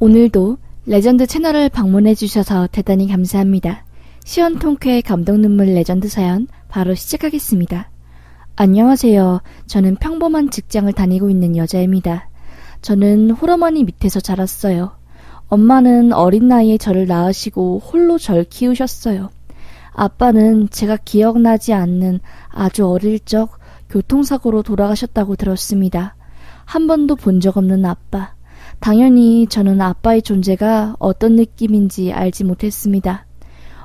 오늘도 레전드 채널을 방문해주셔서 대단히 감사합니다. 시원통쾌 감동눈물 레전드 사연 바로 시작하겠습니다. 안녕하세요. 저는 평범한 직장을 다니고 있는 여자입니다. 저는 홀어머니 밑에서 자랐어요. 엄마는 어린 나이에 저를 낳으시고 홀로 절 키우셨어요. 아빠는 제가 기억나지 않는 아주 어릴 적 교통사고로 돌아가셨다고 들었습니다. 한 번도 본 적 없는 아빠. 당연히 저는 아빠의 존재가 어떤 느낌인지 알지 못했습니다.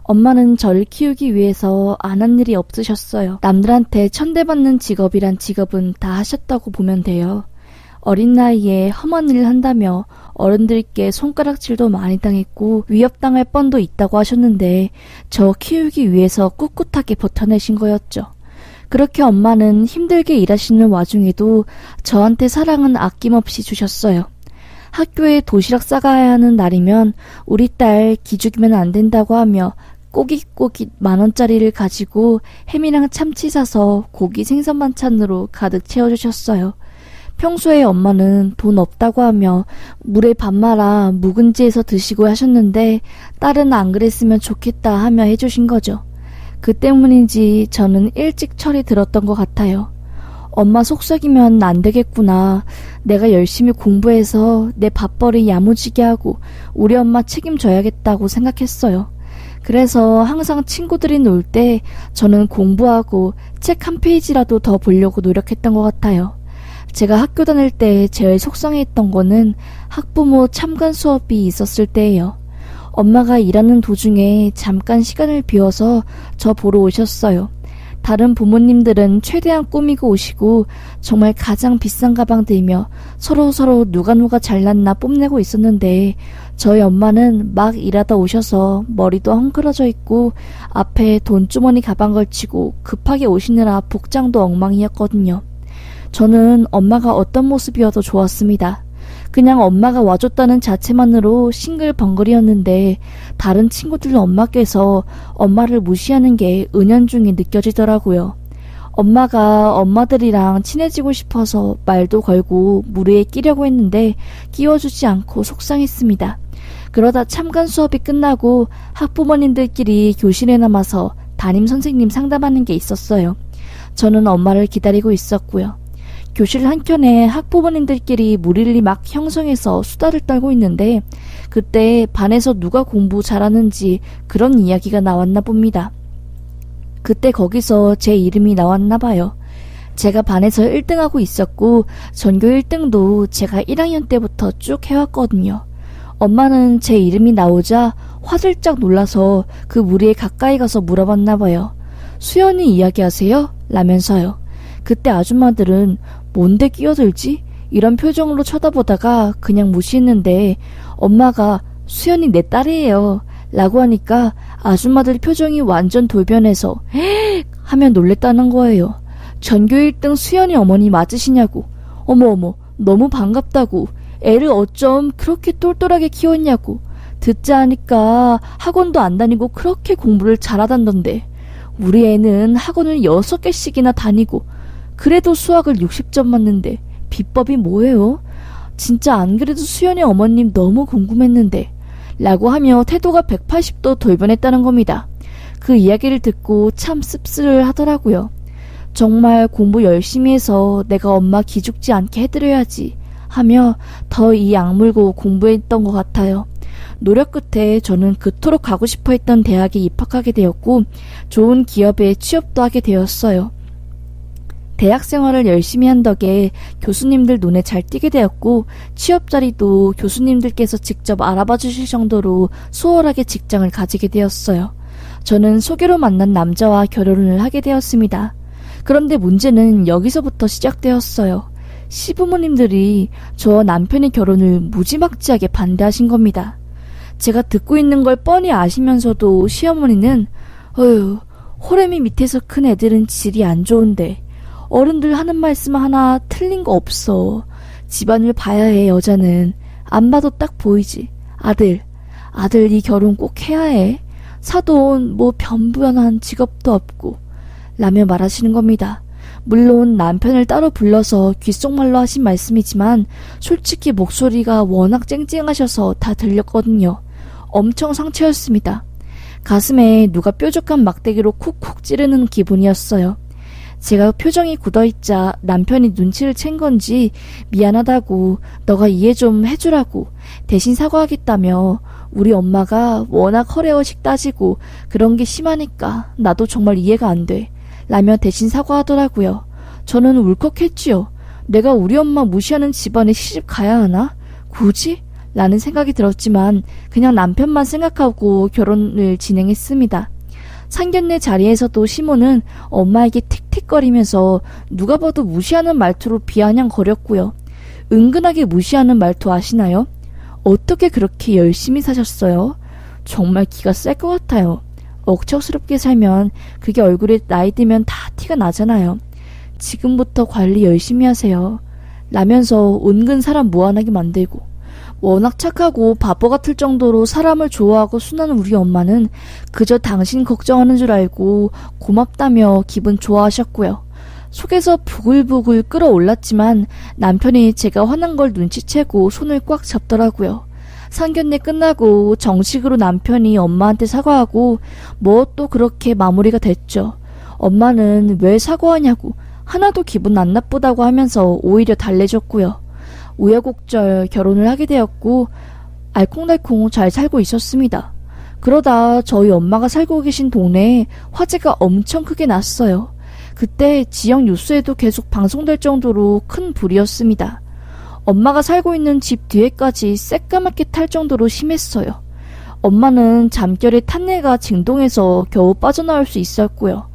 엄마는 저를 키우기 위해서 안 한 일이 없으셨어요. 남들한테 천대받는 직업이란 직업은 다 하셨다고 보면 돼요. 어린 나이에 험한 일을 한다며 어른들께 손가락질도 많이 당했고 위협당할 뻔도 있다고 하셨는데 저 키우기 위해서 꿋꿋하게 버텨내신 거였죠. 그렇게 엄마는 힘들게 일하시는 와중에도 저한테 사랑은 아낌없이 주셨어요. 학교에 도시락 싸가야 하는 날이면 우리 딸 기죽이면 안 된다고 하며 꼬깃꼬깃 10,000원짜리를 가지고 햄이랑 참치 사서 고기 생선 반찬으로 가득 채워주셨어요. 평소에 엄마는 돈 없다고 하며 물에 밥 말아 묵은지에서 드시고 하셨는데 딸은 안 그랬으면 좋겠다 하며 해주신 거죠. 그 때문인지 저는 일찍 철이 들었던 것 같아요. 엄마 속썩이면 안 되겠구나. 내가 열심히 공부해서 내 밥벌이 야무지게 하고 우리 엄마 책임져야겠다고 생각했어요. 그래서 항상 친구들이 놀 때 저는 공부하고 책 한 페이지라도 더 보려고 노력했던 것 같아요. 제가 학교 다닐 때 제일 속상했던 거는 학부모 참관 수업이 있었을 때예요. 엄마가 일하는 도중에 잠깐 시간을 비워서 저 보러 오셨어요. 다른 부모님들은 최대한 꾸미고 오시고 정말 가장 비싼 가방 들며 서로 누가 잘났나 뽐내고 있었는데 저희 엄마는 막 일하다 오셔서 머리도 헝클어져 있고 앞에 돈주머니 가방 걸치고 급하게 오시느라 복장도 엉망이었거든요. 저는 엄마가 어떤 모습이어도 좋았습니다. 그냥 엄마가 와줬다는 자체만으로 싱글벙글이었는데 다른 친구들 엄마께서 엄마를 무시하는 게 은연중에 느껴지더라고요. 엄마가 엄마들이랑 친해지고 싶어서 말도 걸고 무리에 끼려고 했는데 끼워주지 않고 속상했습니다. 그러다 참관 수업이 끝나고 학부모님들끼리 교실에 남아서 담임선생님 상담하는 게 있었어요. 저는 엄마를 기다리고 있었고요. 교실 한켠에 학부모님들끼리 무릴리 막 형성해서 수다를 떨고 있는데 그때 반에서 누가 공부 잘하는지 그런 이야기가 나왔나 봅니다. 그때 거기서 제 이름이 나왔나 봐요. 제가 반에서 1등하고 있었고 전교 1등도 제가 1학년 때부터 쭉 해왔거든요. 엄마는 제 이름이 나오자 화들짝 놀라서 그 무리에 가까이 가서 물어봤나 봐요. 수연이 이야기하세요? 라면서요. 그때 아줌마들은 뭔데 끼어들지? 이런 표정으로 쳐다보다가 그냥 무시했는데 엄마가 수연이 내 딸이에요 라고 하니까 아줌마들 표정이 완전 돌변해서 헤익 하면 놀랬다는 거예요. 전교 1등 수연이 어머니 맞으시냐고. 어머 너무 반갑다고. 애를 어쩜 그렇게 똘똘하게 키웠냐고. 듣자 하니까 학원도 안 다니고 그렇게 공부를 잘하단던데 우리 애는 학원을 6개씩이나 다니고 그래도 수학을 60점 맞는데 비법이 뭐예요? 진짜 안 그래도 수연이 어머님 너무 궁금했는데 라고 하며 태도가 180도 돌변했다는 겁니다. 그 이야기를 듣고 참 씁쓸을 하더라고요. 정말 공부 열심히 해서 내가 엄마 기죽지 않게 해드려야지 하며 더 이 악물고 공부했던 것 같아요. 노력 끝에 저는 그토록 가고 싶어 했던 대학에 입학하게 되었고 좋은 기업에 취업도 하게 되었어요. 대학 생활을 열심히 한 덕에 교수님들 눈에 잘 띄게 되었고 취업 자리도 교수님들께서 직접 알아봐 주실 정도로 수월하게 직장을 가지게 되었어요. 저는 소개로 만난 남자와 결혼을 하게 되었습니다. 그런데 문제는 여기서부터 시작되었어요. 시부모님들이 저 남편의 결혼을 무지막지하게 반대하신 겁니다. 제가 듣고 있는 걸 뻔히 아시면서도 시어머니는 어휴, 호래미 밑에서 큰 애들은 질이 안 좋은데 어른들 하는 말씀 하나 틀린 거 없어. 집안을 봐야 해. 여자는 안 봐도 딱 보이지. 아들 이 결혼 꼭 해야 해. 사돈 뭐 변부연한 직업도 없고 라며 말하시는 겁니다. 물론 남편을 따로 불러서 귓속말로 하신 말씀이지만 솔직히 목소리가 워낙 쨍쨍하셔서 다 들렸거든요. 엄청 상처였습니다. 가슴에 누가 뾰족한 막대기로 콕콕 찌르는 기분이었어요. 제가 표정이 굳어있자 남편이 눈치를 챈 건지 미안하다고 너가 이해 좀 해주라고 대신 사과하겠다며 우리 엄마가 워낙 허례허식 따지고 그런 게 심하니까 나도 정말 이해가 안 돼 라며 대신 사과하더라고요. 저는 울컥했지요. 내가 우리 엄마 무시하는 집안에 시집 가야 하나? 굳이? 라는 생각이 들었지만 그냥 남편만 생각하고 결혼을 진행했습니다. 상견례 자리에서도 시모는 엄마에게 틱틱거리면서 누가 봐도 무시하는 말투로 비아냥거렸고요. 은근하게 무시하는 말투 아시나요? 어떻게 그렇게 열심히 사셨어요? 정말 기가 셀 것 같아요. 억척스럽게 살면 그게 얼굴에 나이 들면 다 티가 나잖아요. 지금부터 관리 열심히 하세요. 라면서 은근 사람 무안하게 만들고 워낙 착하고 바보 같을 정도로 사람을 좋아하고 순한 우리 엄마는 그저 당신 걱정하는 줄 알고 고맙다며 기분 좋아하셨고요. 속에서 부글부글 끓어올랐지만 남편이 제가 화난 걸 눈치채고 손을 꽉 잡더라고요. 상견례 끝나고 정식으로 남편이 엄마한테 사과하고 뭐 또 그렇게 마무리가 됐죠. 엄마는 왜 사과하냐고 하나도 기분 안 나쁘다고 하면서 오히려 달래줬고요. 우여곡절 결혼을 하게 되었고 알콩달콩 잘 살고 있었습니다. 그러다 저희 엄마가 살고 계신 동네에 화재가 엄청 크게 났어요. 그때 지역 뉴스에도 계속 방송될 정도로 큰 불이었습니다. 엄마가 살고 있는 집 뒤에까지 새까맣게 탈 정도로 심했어요. 엄마는 잠결에 탄내가 진동해서 겨우 빠져나올 수 있었고요.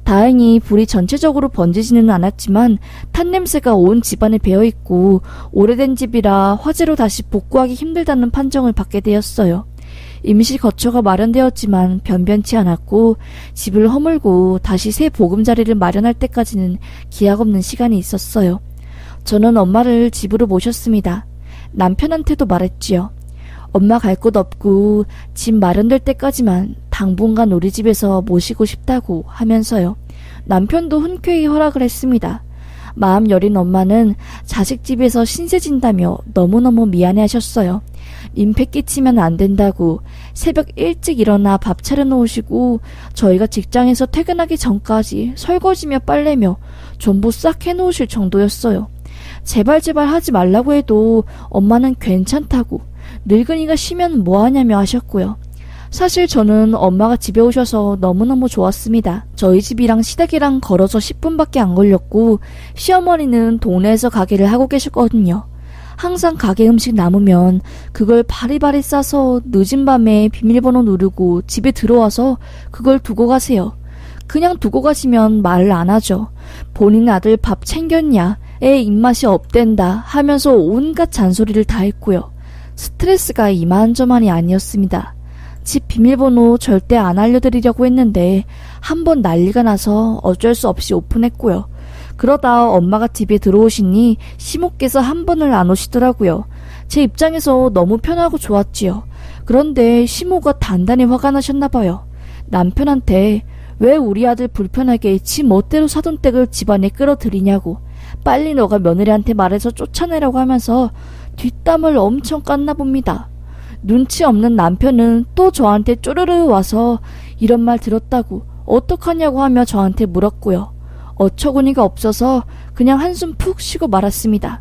다행히 불이 전체적으로 번지지는 않았지만 탄냄새가 온 집안에 배어있고 오래된 집이라 화재로 다시 복구하기 힘들다는 판정을 받게 되었어요. 임시 거처가 마련되었지만 변변치 않았고 집을 허물고 다시 새 보금자리를 마련할 때까지는 기약 없는 시간이 있었어요. 저는 엄마를 집으로 모셨습니다. 남편한테도 말했지요. 엄마 갈 곳 없고 집 마련될 때까지만 당분간 우리 집에서 모시고 싶다고 하면서요. 남편도 흔쾌히 허락을 했습니다. 마음 여린 엄마는 자식 집에서 신세 진다며 너무너무 미안해하셨어요. 민폐 끼치면 안 된다고 새벽 일찍 일어나 밥 차려놓으시고 저희가 직장에서 퇴근하기 전까지 설거지며 빨래며 전부 싹 해놓으실 정도였어요. 제발 하지 말라고 해도 엄마는 괜찮다고 늙은이가 쉬면 뭐하냐며 하셨고요. 사실 저는 엄마가 집에 오셔서 너무너무 좋았습니다. 저희 집이랑 시댁이랑 걸어서 10분밖에 안 걸렸고 시어머니는 동네에서 가게를 하고 계셨거든요. 항상 가게 음식 남으면 그걸 바리바리 싸서 늦은 밤에 비밀번호 누르고 집에 들어와서 그걸 두고 가세요. 그냥 두고 가시면 말을 안 하죠. 본인 아들 밥 챙겼냐? 애 입맛이 없댄다 하면서 온갖 잔소리를 다 했고요. 스트레스가 이만저만이 아니었습니다. 집 비밀번호 절대 안 알려드리려고 했는데 한번 난리가 나서 어쩔 수 없이 오픈했고요. 그러다 엄마가 집에 들어오시니 시모께서 한 번을 안 오시더라고요. 제 입장에서 너무 편하고 좋았지요. 그런데 시모가 단단히 화가 나셨나봐요. 남편한테 왜 우리 아들 불편하게 지 멋대로 사돈 댁을 집안에 끌어들이냐고 빨리 너가 며느리한테 말해서 쫓아내라고 하면서 뒷담을 엄청 깠나 봅니다. 눈치 없는 남편은 또 저한테 쪼르르 와서 이런 말 들었다고 어떡하냐고 하며 저한테 물었고요. 어처구니가 없어서 그냥 한숨 푹 쉬고 말았습니다.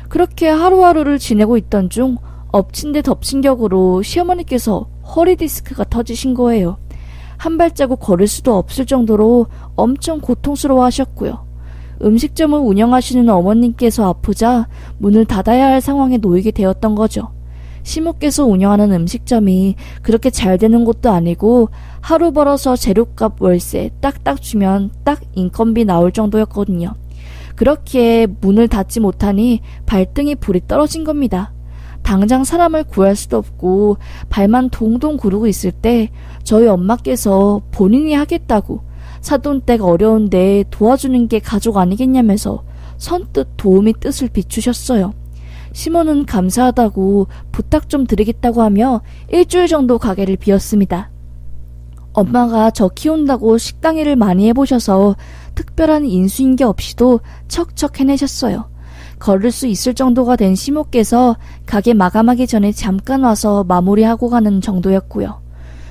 그렇게 하루하루를 지내고 있던 중 엎친 데 덮친 격으로 시어머니께서 허리 디스크가 터지신 거예요. 한 발자국 걸을 수도 없을 정도로 엄청 고통스러워 하셨고요. 음식점을 운영하시는 어머님께서 아프자 문을 닫아야 할 상황에 놓이게 되었던 거죠. 시모께서 운영하는 음식점이 그렇게 잘 되는 곳도 아니고 하루 벌어서 재료값 월세 딱딱 주면 딱 인건비 나올 정도였거든요. 그렇기에 문을 닫지 못하니 발등에 불이 떨어진 겁니다. 당장 사람을 구할 수도 없고 발만 동동 구르고 있을 때 저희 엄마께서 본인이 하겠다고 사돈댁 어려운데 도와주는 게 가족 아니겠냐면서 선뜻 도움의 뜻을 비추셨어요. 시모는 감사하다고 부탁 좀 드리겠다고 하며 일주일 정도 가게를 비웠습니다. 엄마가 저 키운다고 식당 일을 많이 해보셔서 특별한 인수인계 없이도 척척 해내셨어요. 걸을 수 있을 정도가 된 시모께서 가게 마감하기 전에 잠깐 와서 마무리하고 가는 정도였고요.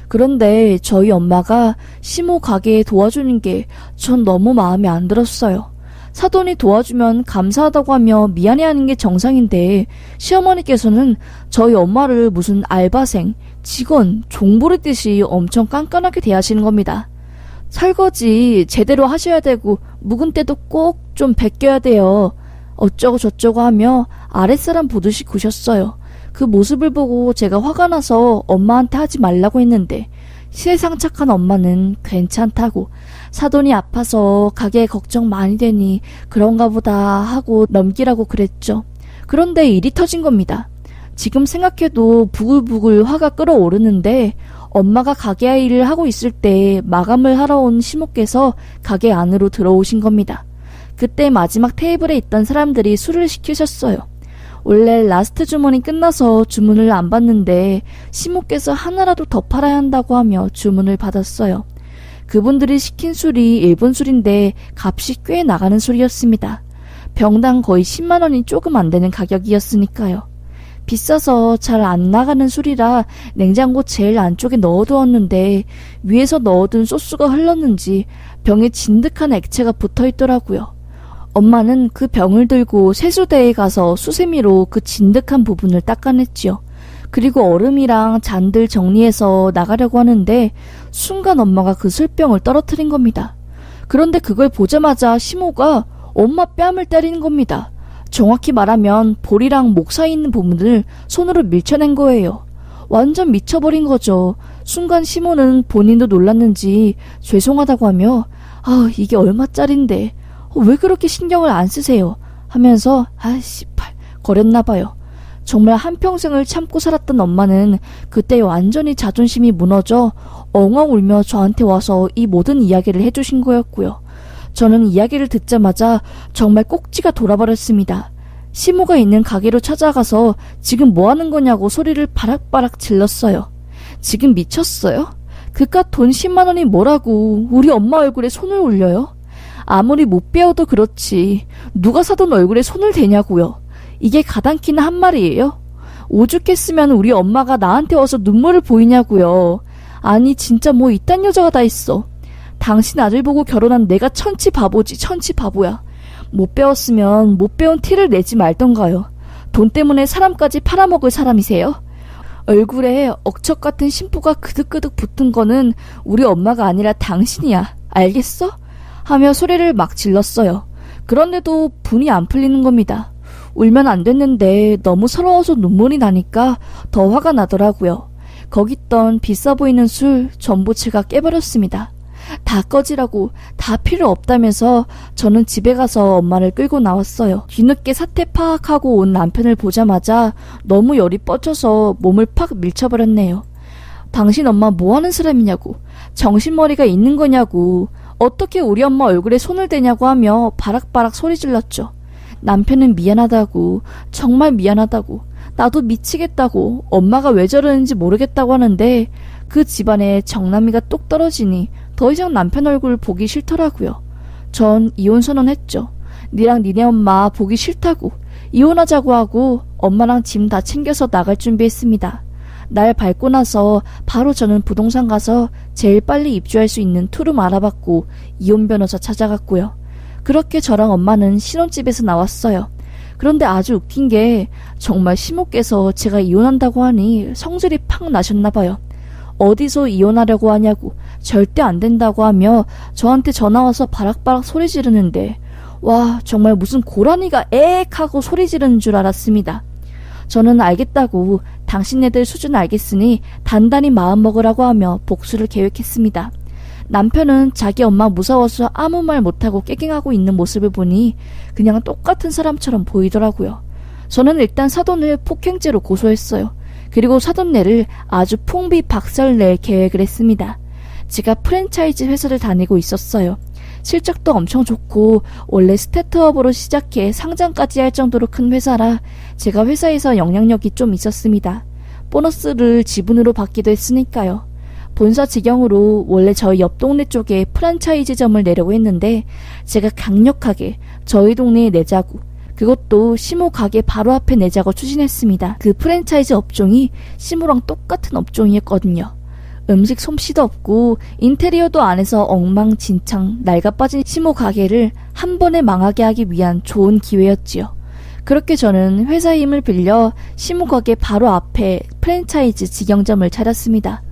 그런데 저희 엄마가 시모 가게에 도와주는 게 전 너무 마음에 안 들었어요. 사돈이 도와주면 감사하다고 하며 미안해하는 게 정상인데 시어머니께서는 저희 엄마를 무슨 알바생, 직원, 종부르듯이 엄청 깐깐하게 대하시는 겁니다. 설거지 제대로 하셔야 되고 묵은 때도 꼭 좀 벗겨야 돼요. 어쩌고 저쩌고 하며 아랫사람 보듯이 구셨어요. 그 모습을 보고 제가 화가 나서 엄마한테 하지 말라고 했는데 세상 착한 엄마는 괜찮다고 사돈이 아파서 가게에 걱정 많이 되니 그런가 보다 하고 넘기라고 그랬죠. 그런데 일이 터진 겁니다. 지금 생각해도 부글부글 화가 끓어오르는데 엄마가 가게 일을 하고 있을 때 마감을 하러 온 시모께서 가게 안으로 들어오신 겁니다. 그때 마지막 테이블에 있던 사람들이 술을 시키셨어요. 원래 라스트 주문이 끝나서 주문을 안 받는데 시모께서 하나라도 더 팔아야 한다고 하며 주문을 받았어요. 그분들이 시킨 술이 일본 술인데 값이 꽤 나가는 술이었습니다. 병당 거의 10만 원이 조금 안 되는 가격이었으니까요. 비싸서 잘 안 나가는 술이라 냉장고 제일 안쪽에 넣어두었는데 위에서 넣어둔 소스가 흘렀는지 병에 진득한 액체가 붙어있더라고요. 엄마는 그 병을 들고 세수대에 가서 수세미로 그 진득한 부분을 닦아냈지요. 그리고 얼음이랑 잔들 정리해서 나가려고 하는데 순간 엄마가 그 술병을 떨어뜨린 겁니다. 그런데 그걸 보자마자 시모가 엄마 뺨을 때리는 겁니다. 정확히 말하면 볼이랑 목 사이 있는 부분을 손으로 밀쳐낸 거예요. 완전 미쳐버린 거죠. 순간 시모는 본인도 놀랐는지 죄송하다고 하며 이게 얼마짜린데 왜 그렇게 신경을 안 쓰세요? 하면서 씨발 거렸나봐요. 정말 한평생을 참고 살았던 엄마는 그때 완전히 자존심이 무너져 엉엉 울며 저한테 와서 이 모든 이야기를 해주신 거였고요. 저는 이야기를 듣자마자 정말 꼭지가 돌아버렸습니다. 시모가 있는 가게로 찾아가서 지금 뭐 하는 거냐고 소리를 바락바락 질렀어요. 지금 미쳤어요? 그깟 돈 10만 원이 뭐라고 우리 엄마 얼굴에 손을 올려요? 아무리 못 배워도 그렇지 누가 사돈 얼굴에 손을 대냐고요. 이게 가당키나 한 말이에요? 오죽했으면 우리 엄마가 나한테 와서 눈물을 보이냐고요. 아니 진짜 뭐 이딴 여자가 다 있어. 당신 아들 보고 결혼한 내가 천치 바보지 천치 바보야. 못 배웠으면 못 배운 티를 내지 말던가요. 돈 때문에 사람까지 팔아먹을 사람이세요? 얼굴에 억척 같은 심부가 그득그득 붙은 거는 우리 엄마가 아니라 당신이야. 알겠어? 하며 소리를 막 질렀어요. 그런데도 분이 안 풀리는 겁니다. 울면 안 됐는데 너무 서러워서 눈물이 나니까 더 화가 나더라고요. 거기 있던 비싸 보이는 술 전부 제가 깨버렸습니다. 다 꺼지라고 다 필요 없다면서 저는 집에 가서 엄마를 끌고 나왔어요. 뒤늦게 사태 파악하고 온 남편을 보자마자 너무 열이 뻗쳐서 몸을 팍 밀쳐버렸네요. 당신 엄마 뭐하는 사람이냐고, 정신머리가 있는 거냐고, 어떻게 우리 엄마 얼굴에 손을 대냐고 하며 바락바락 소리 질렀죠. 남편은 미안하다고, 정말 미안하다고, 나도 미치겠다고, 엄마가 왜 저러는지 모르겠다고 하는데 그 집안에 정남이가 똑 떨어지니 더 이상 남편 얼굴 보기 싫더라고요. 전 이혼 선언했죠. 니랑 니네 엄마 보기 싫다고 이혼하자고 하고 엄마랑 짐 다 챙겨서 나갈 준비했습니다. 날 밟고 나서 바로 저는 부동산 가서 제일 빨리 입주할 수 있는 투룸 알아봤고 이혼 변호사 찾아갔고요. 그렇게 저랑 엄마는 신혼집에서 나왔어요. 그런데 아주 웃긴 게 정말 시모께서 제가 이혼한다고 하니 성질이 팍 나셨나봐요. 어디서 이혼하려고 하냐고, 절대 안 된다고 하며 저한테 전화와서 바락바락 소리 지르는데 와, 정말 무슨 고라니가 에ek 하고 소리 지르는 줄 알았습니다. 저는 알겠다고, 당신네들 수준 알겠으니 단단히 마음먹으라고 하며 복수를 계획했습니다. 남편은 자기 엄마 무서워서 아무 말 못하고 깨갱하고 있는 모습을 보니 그냥 똑같은 사람처럼 보이더라고요. 저는 일단 사돈을 폭행죄로 고소했어요. 그리고 사돈네를 아주 풍비 박살낼 계획을 했습니다. 제가 프랜차이즈 회사를 다니고 있었어요. 실적도 엄청 좋고 원래 스타트업으로 시작해 상장까지 할 정도로 큰 회사라 제가 회사에서 영향력이 좀 있었습니다. 보너스를 지분으로 받기도 했으니까요. 본사 직영으로 원래 저희 옆 동네 쪽에 프랜차이즈점을 내려고 했는데 제가 강력하게 저희 동네에 내자고, 그것도 시모 가게 바로 앞에 내자고 추진했습니다. 그 프랜차이즈 업종이 시모랑 똑같은 업종이었거든요. 음식 솜씨도 없고 인테리어도 안 해서 엉망진창 낡아빠진 시모 가게를 한 번에 망하게 하기 위한 좋은 기회였지요. 그렇게 저는 회사 힘을 빌려 시모 가게 바로 앞에 프랜차이즈 직영점을 차렸습니다.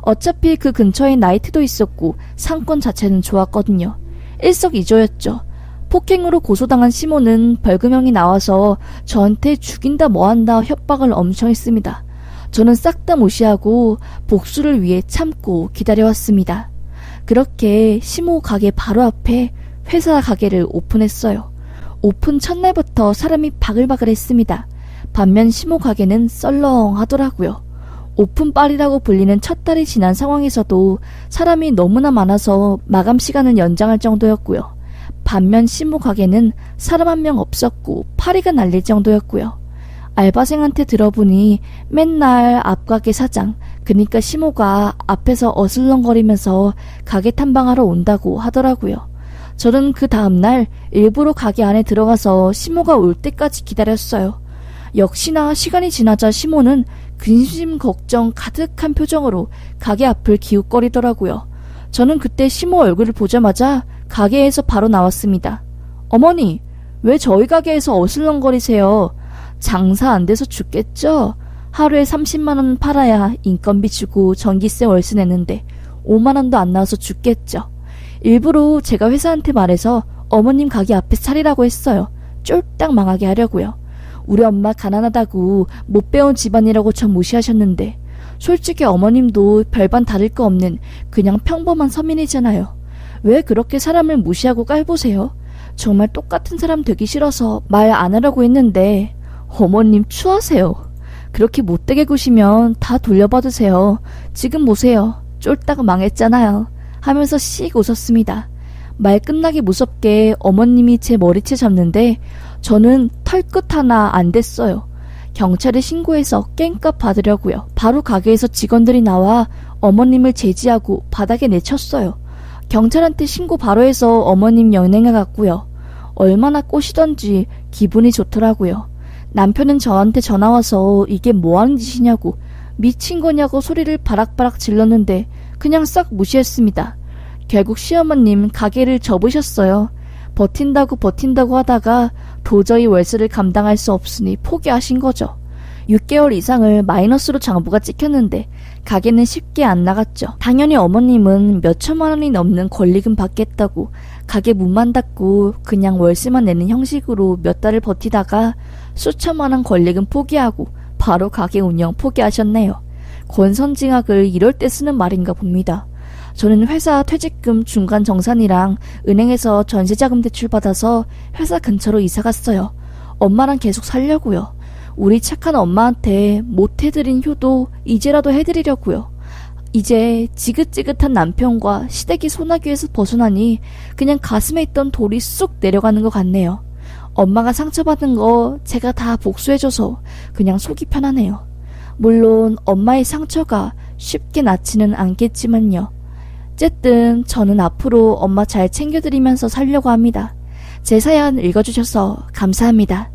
어차피 그 근처에 나이트도 있었고 상권 자체는 좋았거든요. 일석이조였죠. 폭행으로 고소당한 시모는 벌금형이 나와서 저한테 죽인다 뭐한다 협박을 엄청 했습니다. 저는 싹 다 무시하고 복수를 위해 참고 기다려왔습니다. 그렇게 시모 가게 바로 앞에 회사 가게를 오픈했어요. 오픈 첫날부터 사람이 바글바글 했습니다. 반면 시모 가게는 썰렁하더라고요. 오픈빨이라고 불리는 첫 달이 지난 상황에서도 사람이 너무나 많아서 마감 시간은 연장할 정도였고요. 반면 시모 가게는 사람 한 명 없었고 파리가 날릴 정도였고요. 알바생한테 들어보니 맨날 앞가게 사장, 그니까 시모가 앞에서 어슬렁거리면서 가게 탐방하러 온다고 하더라고요. 저는 그 다음날 일부러 가게 안에 들어가서 시모가 올 때까지 기다렸어요. 역시나 시간이 지나자 시모는 근심 걱정 가득한 표정으로 가게 앞을 기웃거리더라고요. 저는 그때 시모 얼굴을 보자마자 가게에서 바로 나왔습니다. 어머니, 왜 저희 가게에서 어슬렁거리세요? 장사 안 돼서 죽겠죠? 하루에 30만 원 팔아야 인건비 주고 전기세 월세 내는데 5만 원도 안 나와서 죽겠죠. 일부러 제가 회사한테 말해서 어머님 가게 앞에 차리라고 했어요. 쫄딱 망하게 하려고요. 우리 엄마 가난하다고 못 배운 집안이라고 전 무시하셨는데 솔직히 어머님도 별반 다를 거 없는 그냥 평범한 서민이잖아요. 왜 그렇게 사람을 무시하고 깔보세요? 정말 똑같은 사람 되기 싫어서 말 안 하려고 했는데 어머님 추하세요. 그렇게 못되게 구시면 다 돌려받으세요. 지금 보세요. 쫄딱 망했잖아요. 하면서 씩 웃었습니다. 말 끝나기 무섭게 어머님이 제 머리채 잡는데 저는 털끝 하나 안 됐어요. 경찰에 신고해서 깽값 받으려고요. 바로 가게에서 직원들이 나와 어머님을 제지하고 바닥에 내쳤어요. 경찰한테 신고 바로 해서 어머님 연행해 갔고요. 얼마나 꼬시던지 기분이 좋더라고요. 남편은 저한테 전화와서 이게 뭐하는 짓이냐고, 미친 거냐고 소리를 바락바락 질렀는데 그냥 싹 무시했습니다. 결국 시어머님 가게를 접으셨어요. 버틴다고 하다가 도저히 월세를 감당할 수 없으니 포기하신 거죠. 6개월 이상을 마이너스로 장부가 찍혔는데 가게는 쉽게 안 나갔죠. 당연히 어머님은 몇 천만 원이 넘는 권리금 받겠다고 가게 문만 닫고 그냥 월세만 내는 형식으로 몇 달을 버티다가 수천만 원 권리금 포기하고 바로 가게 운영 포기하셨네요. 권선징악을 이럴 때 쓰는 말인가 봅니다. 저는 회사 퇴직금 중간 정산이랑 은행에서 전세자금 대출 받아서 회사 근처로 이사 갔어요. 엄마랑 계속 살려고요. 우리 착한 엄마한테 못 해드린 효도 이제라도 해드리려고요. 이제 지긋지긋한 남편과 시댁이 소나기에서 벗어나니 그냥 가슴에 있던 돌이 쑥 내려가는 것 같네요. 엄마가 상처받은 거 제가 다 복수해줘서 그냥 속이 편하네요. 물론 엄마의 상처가 쉽게 낫지는 않겠지만요. 어쨌든 저는 앞으로 엄마 잘 챙겨드리면서 살려고 합니다. 제 사연 읽어주셔서 감사합니다.